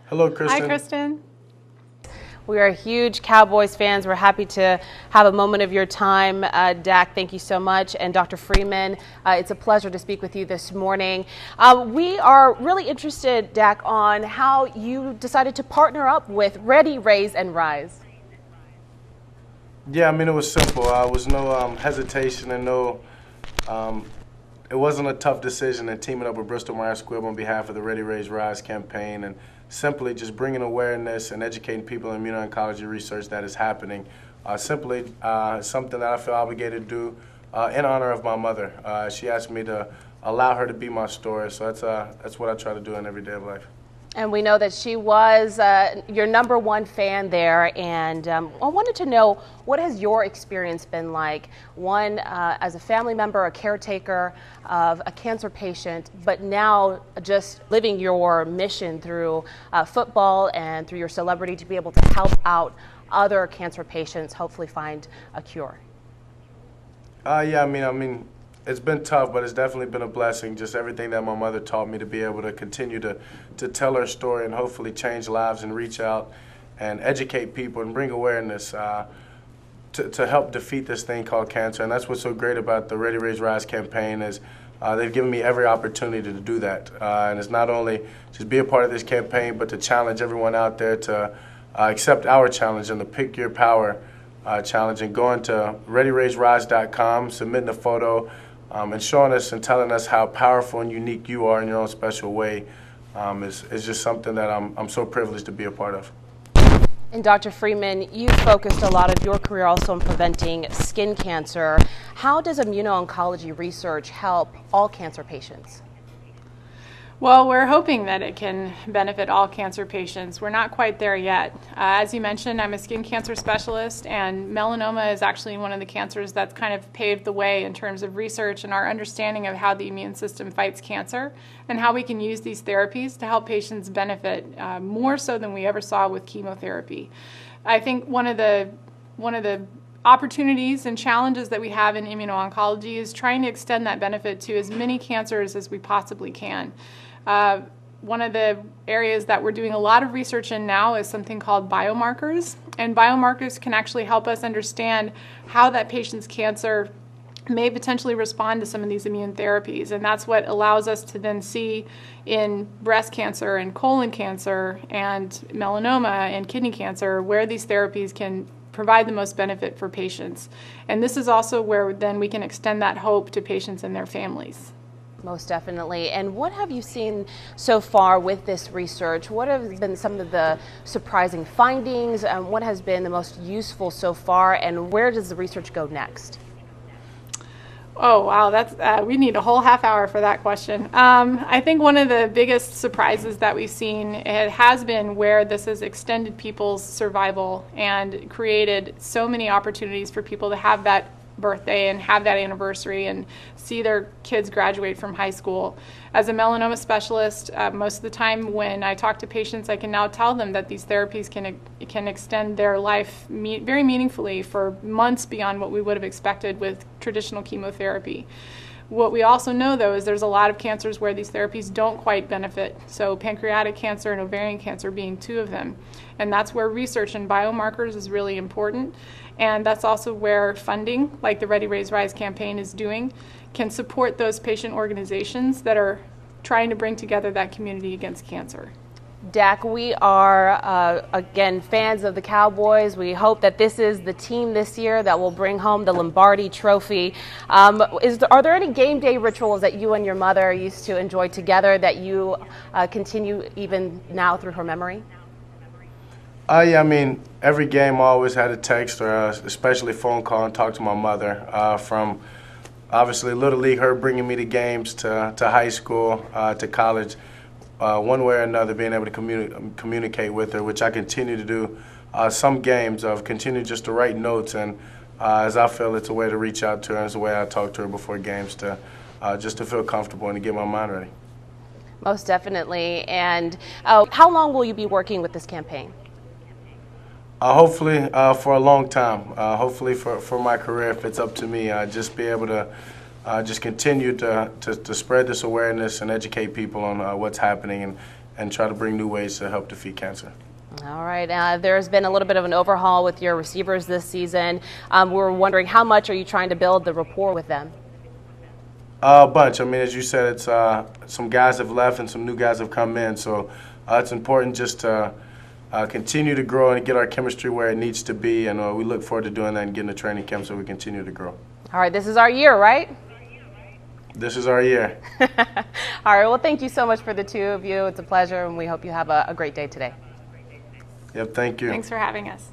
Hello, Kristin. Hi, Kristin. We are huge Cowboys fans. We're happy to have a moment of your time. Dak, thank you so much. And Dr. Freeman, it's a pleasure to speak with you this morning. We are really interested, Dak, on how you decided to partner up with Ready, Raise, and Rise. Yeah, I mean, it was simple. There was no hesitation and it wasn't a tough decision in teaming up with Bristol Myers Squibb on behalf of the Ready, Raise, Rise campaign and simply just bringing awareness and educating people in immuno-oncology research that is happening. Simply something that I feel obligated to do in honor of my mother. She asked me to allow her to be my story, so that's what I try to do in every day of life. And we know that she was your #1 fan there, and I wanted to know, what has your experience been like? One, as a family member, a caretaker of a cancer patient, but now just living your mission through football and through your celebrity to be able to help out other cancer patients, hopefully find a cure. Yeah, I mean, it's been tough, but it's definitely been a blessing. Just everything that my mother taught me to be able to continue to tell her story and hopefully change lives and reach out and educate people and bring awareness to help defeat this thing called cancer. And that's what's so great about the Ready, Raise, Rise campaign is they've given me every opportunity to do that. And it's not only just be a part of this campaign, but to challenge everyone out there to accept our challenge and the Pick Your Power challenge and going to readyraiserise.com, submitting a photo, and showing us and telling us how powerful and unique you are in your own special way is just something that I'm so privileged to be a part of. And Dr. Freeman, you focused a lot of your career also on preventing skin cancer. How does immuno-oncology research help all cancer patients? Well, we're hoping that it can benefit all cancer patients. We're not quite there yet. As you mentioned, I'm a skin cancer specialist, and melanoma is actually one of the cancers that's kind of paved the way in terms of research and our understanding of how the immune system fights cancer and how we can use these therapies to help patients benefit more so than we ever saw with chemotherapy. I think one of the opportunities and challenges that we have in immuno-oncology is trying to extend that benefit to as many cancers as we possibly can. One of the areas that we're doing a lot of research in now is something called biomarkers, and biomarkers can actually help us understand how that patient's cancer may potentially respond to some of these immune therapies, and that's what allows us to then see in breast cancer and colon cancer and melanoma and kidney cancer where these therapies can provide the most benefit for patients. And this is also where then we can extend that hope to patients and their families. Most definitely. And what have you seen so far with this research? What have been some of the surprising findings? What has been the most useful so far? And where does the research go next? Oh, wow, that's we need a whole half hour for that question. I think one of the biggest surprises that we've seen it has been where this has extended people's survival and created so many opportunities for people to have that birthday and have that anniversary and see their kids graduate from high school. As a melanoma specialist, most of the time when I talk to patients, I can now tell them that these therapies can extend their life very meaningfully for months beyond what we would have expected with traditional chemotherapy. What we also know, though, is there's a lot of cancers where these therapies don't quite benefit, so pancreatic cancer and ovarian cancer being two of them. And that's where research in biomarkers is really important. And that's also where funding, like the Ready, Raise, Rise campaign is doing, can support those patient organizations that are trying to bring together that community against cancer. Dak, we are, again, fans of the Cowboys. We hope that this is the team this year that will bring home the Lombardi Trophy. Are there any game day rituals that you and your mother used to enjoy together that you continue even now through her memory? Yeah, I mean, every game I always had a text or especially phone call and talk to my mother. From obviously Little League, her bringing me to games, to high school, to college. One way or another, being able to communicate with her, which I continue to do. Some games I've continued just to write notes, and as I feel it's a way to reach out to her, and it's a way I talk to her before games to just to feel comfortable and to get my mind ready. Most definitely. And how long will you be working with this campaign? Hopefully for a long time. Hopefully for my career, if it's up to me, just be able to just continue to spread this awareness and educate people on what's happening and try to bring new ways to help defeat cancer. All right. There's been a little bit of an overhaul with your receivers this season. We're wondering, how much are you trying to build the rapport with them? A bunch. I mean, as you said, it's some guys have left and some new guys have come in. So it's important just to continue to grow and get our chemistry where it needs to be. And we look forward to doing that and getting the training camp so we continue to grow. All right. This is our year, right? This is our year. All right. Well, thank you so much for the two of you. It's a pleasure, and we hope you have a great day today. Yep, thank you. Thanks for having us.